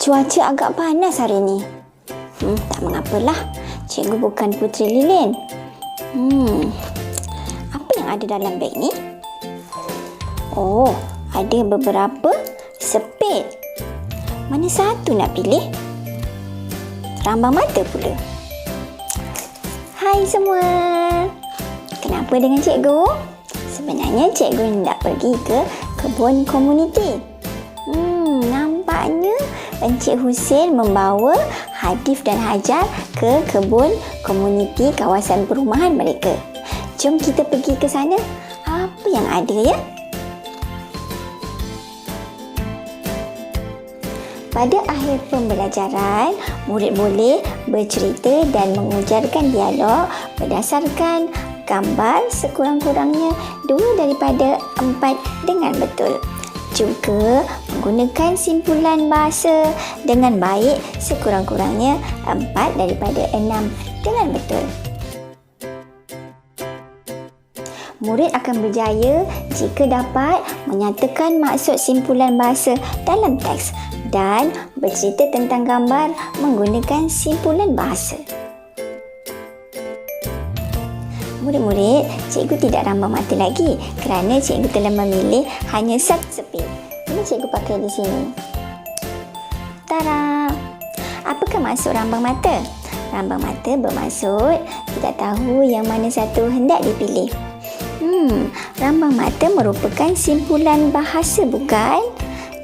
Cuaca agak panas hari ni. Tak mengapalah. Cikgu bukan Puteri Lilin. Apa yang ada dalam beg ni? Oh, ada beberapa sepit. Mana satu nak pilih? Rambang mata pula. Hai semua. Kenapa dengan cikgu? Sebenarnya cikgu hendak pergi ke kebun komuniti. Nampaknya Encik Hussein membawa Hadif dan Hajar ke kebun komuniti kawasan perumahan mereka. Jom kita pergi ke sana. Apa yang ada ya? Pada akhir pembelajaran, murid boleh bercerita dan mengujarkan dialog berdasarkan gambar sekurang-kurangnya 2 daripada 4 dengan betul. Juga menggunakan simpulan bahasa dengan baik sekurang-kurangnya 4 daripada 6 dengan betul. Murid akan berjaya jika dapat menyatakan maksud simpulan bahasa dalam teks dan bercerita tentang gambar menggunakan simpulan bahasa. Murid-murid, cikgu tidak rambang mata lagi kerana cikgu telah memilih hanya satu sepit. Ini cikgu pakai di sini. Tara! Apakah maksud rambang mata? Rambang mata bermaksud tidak tahu yang mana satu hendak dipilih. Rambang mata merupakan simpulan bahasa, bukan?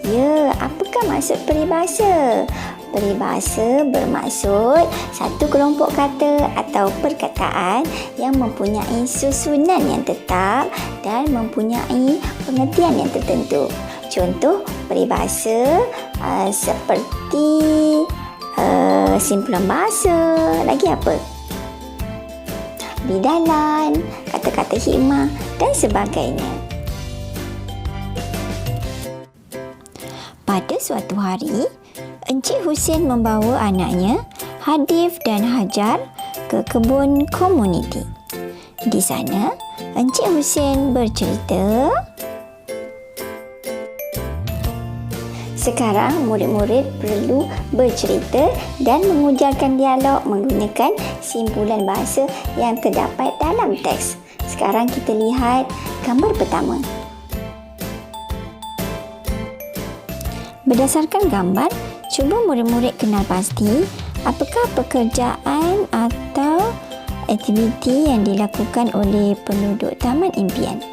Ya, apakah maksud peribahasa? Peribahasa bermaksud satu kelompok kata atau perkataan yang mempunyai susunan yang tetap dan mempunyai pengertian yang tertentu. Contoh peribahasa seperti simpulan bahasa. Lagi apa? Bidalan, kata-kata hikmah dan sebagainya. Pada suatu hari, Encik Hussein membawa anaknya, Hadif dan Hajar ke kebun komuniti. Di sana, Encik Hussein bercerita, sekarang murid-murid perlu bercerita dan mengujarkan dialog menggunakan simpulan bahasa yang terdapat dalam teks. Sekarang kita lihat gambar pertama. Berdasarkan gambar, cuba murid-murid kenal pasti apakah pekerjaan atau aktiviti yang dilakukan oleh penduduk Taman Impian.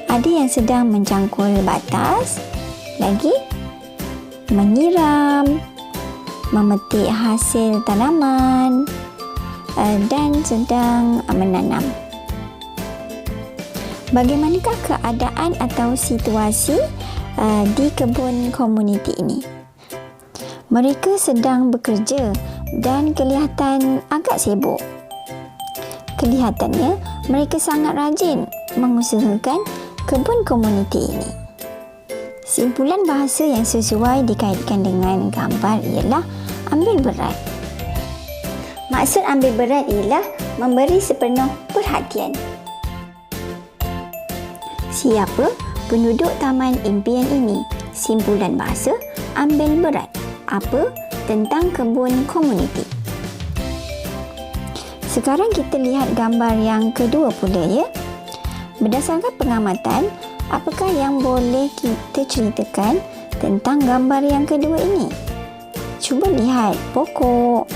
Ada yang sedang mencangkul batas, lagi menyiram, memetik hasil tanaman dan sedang menanam. Bagaimanakah keadaan atau situasi di kebun komuniti ini? Mereka sedang bekerja dan kelihatan agak sibuk. Kelihatannya mereka sangat rajin mengusahakan kebun komuniti ini. Simpulan bahasa yang sesuai dikaitkan dengan gambar ialah ambil berat. Maksud ambil berat ialah memberi sepenuh perhatian. Siapa penduduk Taman Impian ini? Simpulan bahasa ambil berat. Apa tentang kebun komuniti? Sekarang kita lihat gambar yang kedua pula ya. Berdasarkan pengamatan, apakah yang boleh kita ceritakan tentang gambar yang kedua ini? Cuba lihat pokok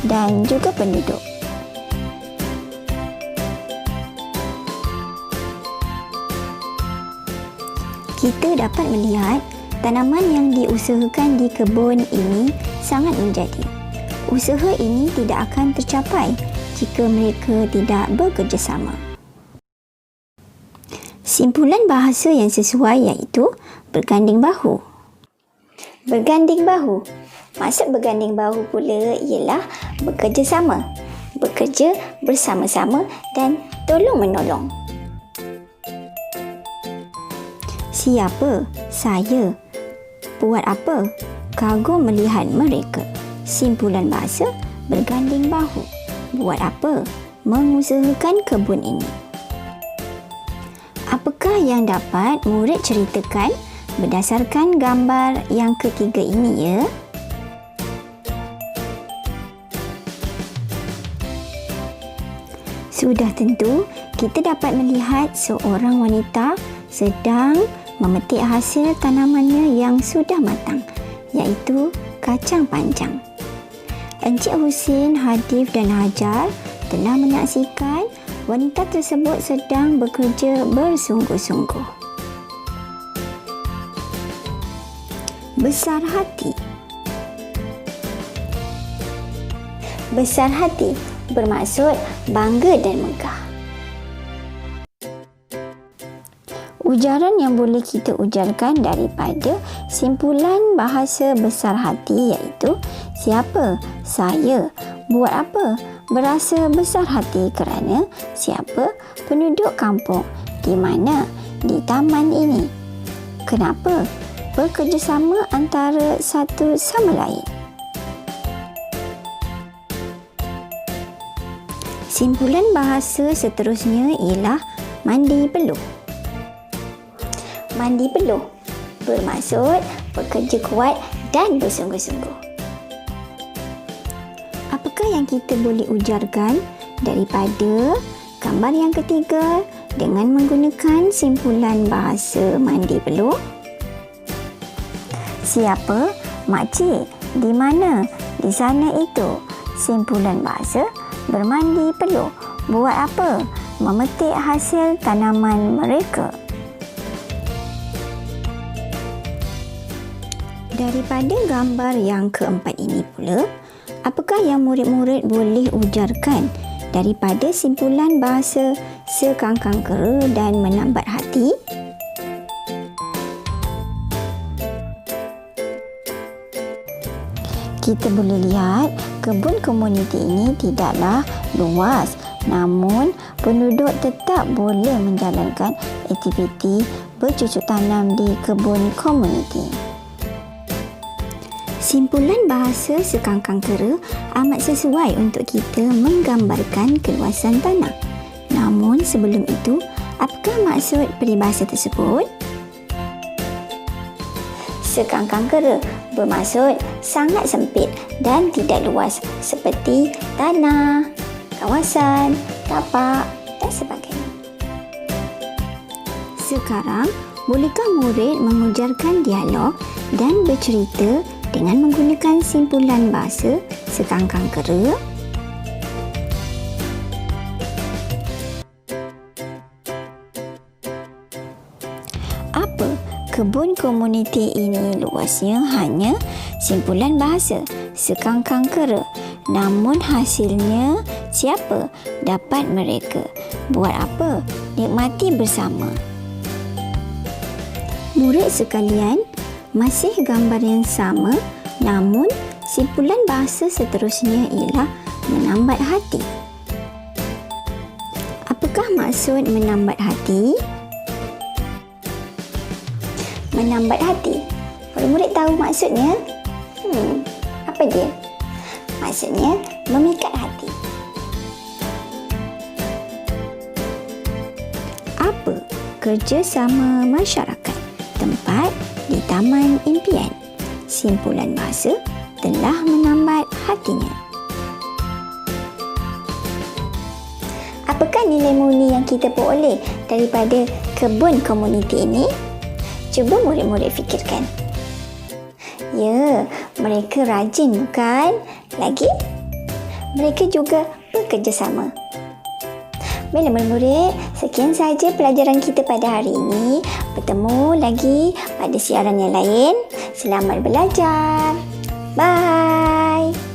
dan juga penduduk. Kita dapat melihat tanaman yang diusahakan di kebun ini sangat menjadi. Usaha ini tidak akan tercapai jika mereka tidak bekerjasama. Simpulan bahasa yang sesuai iaitu berganding bahu. Berganding bahu. Maksud berganding bahu pula ialah bekerjasama. Bekerja bersama-sama dan tolong-menolong. Siapa? Saya. Buat apa? Kagum melihat mereka. Simpulan bahasa berganding bahu. Buat apa? Mengusahakan kebun ini. Apakah yang dapat murid ceritakan berdasarkan gambar yang ketiga ini ya? Sudah tentu kita dapat melihat seorang wanita sedang memetik hasil tanamannya yang sudah matang, iaitu kacang panjang. Encik Husin, Hadif dan Hajar telah menyaksikan wanita tersebut sedang bekerja bersungguh-sungguh. Besar hati. Besar hati bermaksud bangga dan megah. Ujaran yang boleh kita ujarkan daripada simpulan bahasa besar hati iaitu siapa? Saya. Buat apa? Berasa besar hati kerana siapa? Penduduk kampung. Di mana? Di taman ini. Kenapa? Bekerjasama antara satu sama lain. Simpulan bahasa seterusnya ialah mandi peluh. Mandi peluh bermaksud bekerja kuat dan bersungguh-sungguh. Apakah yang kita boleh ujarkan daripada gambar yang ketiga dengan menggunakan simpulan bahasa mandi peluh? Siapa? Makcik. Di mana? Di sana itu. Simpulan bahasa bermandi peluh. Buat apa? Memetik hasil tanaman mereka. Daripada gambar yang keempat ini pula, apakah yang murid-murid boleh ujarkan daripada simpulan bahasa sekangkang kera dan menambat hati? Kita boleh lihat kebun komuniti ini tidaklah luas, namun penduduk tetap boleh menjalankan aktiviti bercucuk tanam di kebun komuniti. Simpulan bahasa sekangkang kera amat sesuai untuk kita menggambarkan keluasan tanah. Namun sebelum itu, apakah maksud peribahasa tersebut? Sekangkang kera bermaksud sangat sempit dan tidak luas seperti tanah, kawasan, tapak dan sebagainya. Sekarang, bolehkah murid mengujarkan dialog dan bercerita dengan menggunakan simpulan bahasa sekangkang kera? Apa? Kebun komuniti ini luasnya hanya simpulan bahasa sekangkang kera. Namun hasilnya siapa? Dapat mereka. Buat apa? Nikmati bersama. Murid sekalian, masih gambar yang sama, namun simpulan bahasa seterusnya ialah menambat hati. Apakah maksud menambat hati? Menambat hati. Murid-murid tahu maksudnya? Apa dia? Maksudnya memikat hati. Apa? Kerjasama masyarakat. Tempat di Taman Impian. Simpulan bahasa telah menambat hatinya. Apakah nilai murni yang kita peroleh daripada kebun komuniti ini? Cuba murid-murid fikirkan. Ya, mereka rajin bukan? Lagi, mereka juga bekerjasama. Baiklah murid-murid, sekian sahaja pelajaran kita pada hari ini. Bertemu lagi pada siaran yang lain. Selamat belajar. Bye.